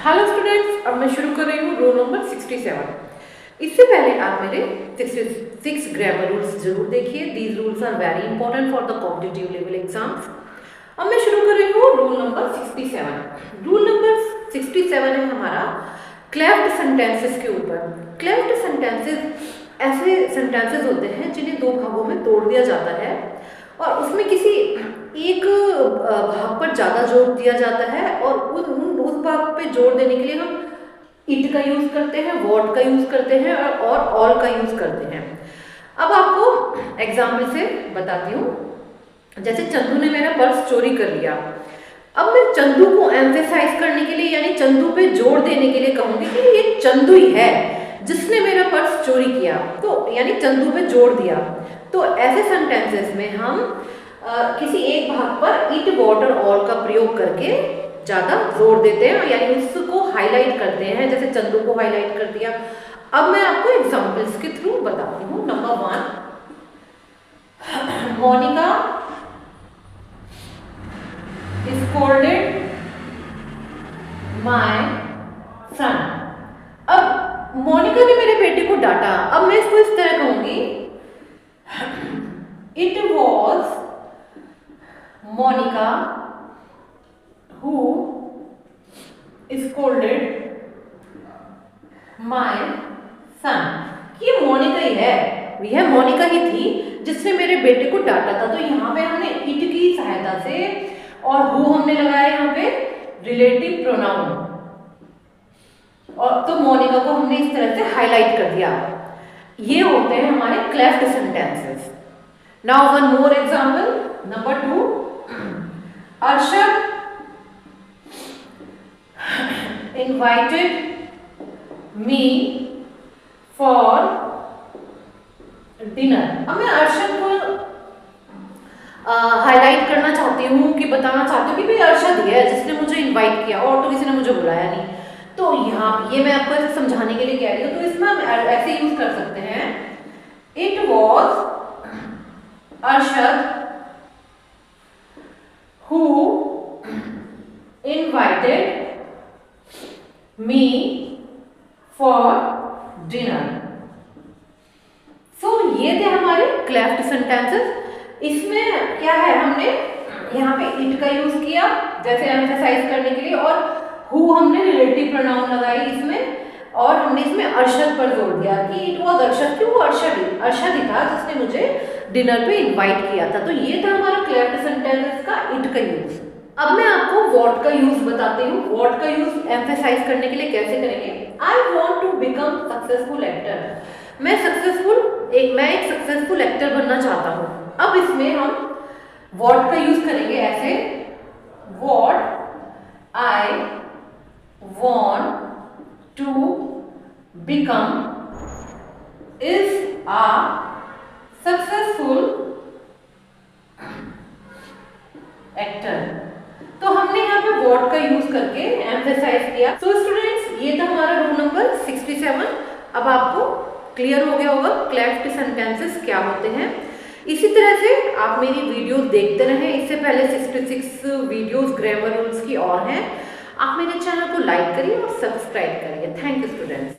Hello students, अब मैं शुरू कर रही हूँ रोल नंबर 67। इससे पहले आप मेरे 66 ग्रामर रूल्स जरूर देखिए। These rules are very important for the competitive level exams. अब मैं शुरू कर रही हूँ रूल नंबर 67। रूल नंबर 67 है हमारा क्लेफ्ट सेंटेंसेस के ऊपर। क्लेफ्ट सेंटेंसेस ऐसे सेंटेंसेस होते हैं जिन्हें दो भागों में तोड़ दिया जाता है और उसमें किसी एक भाग पर ज़्यादा जोर दिया जाता है और उस भाग पे जोर देने के लिए हम इट का यूज़ करते हैं, वॉट का यूज़ करते हैं और ऑल का यूज़ करते हैं। अब आपको एग्जाम्पल से बताती हूँ। जैसे चंदू ने मेरा पर्स चोरी कर लिया। अब मैं चंदू को एम्फेसाइज करने के लिए यानी चंदू पे जोर देने के लिए कहूँगी कि ये चंदू ही है जिसने मेरा पर्स चोरी किया, तो यानी चंदू पे जोर दिया। तो ऐसे सेंटेंसेस में हम किसी एक भाग पर इट, वॉट और ऑल का प्रयोग करके ज़्यादा जोर देते हैं, यानी उसको हाईलाइट करते हैं। जैसे चंदू को हाईलाइट कर दिया। अब मैं आपको एग्जांपल्स के थ्रू बताती हूँ। Number 1, Monica scolded my son। अब मोनिका ने मेरे बेटे को डांटा। अब मैं इसको इस तरह कहूंगी, it was Monica who scolded my son। ये मोनिका ही है, यह मोनिका ही थी जिसने मेरे बेटे को डांटा था। तो यहाँ पे हमने इट की सहायता से और हु हमने लगाया यहाँ पे रिलेटिव प्रोनाउन, और तो मोनिका को हमने इस तरह से हाईलाइट कर दिया। ये होते हैं हमारे cleft sentences. Now one more example, number 2, Arshad invited me for dinner। अब मैं अर्शद को हाईलाइट करना चाहती हूँ कि बताना चाहती हूँ कि भाई अर्शद ही है जिसने मुझे इनवाइट किया और तो किसी ने मुझे बुलाया नहीं। तो यहाँ ये मैं आपको ऐसे समझाने के लिए कह रही हूँ, तो इसमें हम ऐसे यूज कर सकते हैं, it was Arshad who invited me for dinner। सो ये थे हमारे क्लेफ्ट सेंटेंसेस। इसमें क्या है, हमने यहाँ पे इट का यूज किया जैसे एम्फसाइज करने के लिए, और हु हमने रिलेटिव प्रोनाउन लगाई इसमें, और हमने इसमें अर्शद पर जोर दिया कि इट वॉज अर्शद, कि वो अर्शद ही था जिसने मुझे डिनर पे इनवाइट किया था। तो ये था हमारा क्लेफ्ट सेंटेंसेस का इट का यूज। अब मैं आपको वॉट का यूज बताती हूँ। वॉट का यूज एम्फेसाइज करने के लिए कैसे करेंगे। I want to become successful actor. मैं एक सक्सेसफुल एक्टर बनना चाहता हूँ। अब इसमें हम वॉट का यूज करेंगे ऐसे, what I want to become is a successful actor. तो हमने यहाँ पे वॉट का यूज करके एम्फेसाइज किया। सो स्टूडेंट्स, ये था हमारा रूल नंबर 67। अब आपको क्लियर हो गया होगा क्लेफ्ट सेंटेंसेस क्या होते हैं। इसी तरह से आप मेरी वीडियोस देखते रहें। इससे पहले 66 वीडियोस ग्रामर रूल्स की और हैं। आप मेरे चैनल को लाइक करिए और सब्सक्राइब करिए। Thank you students.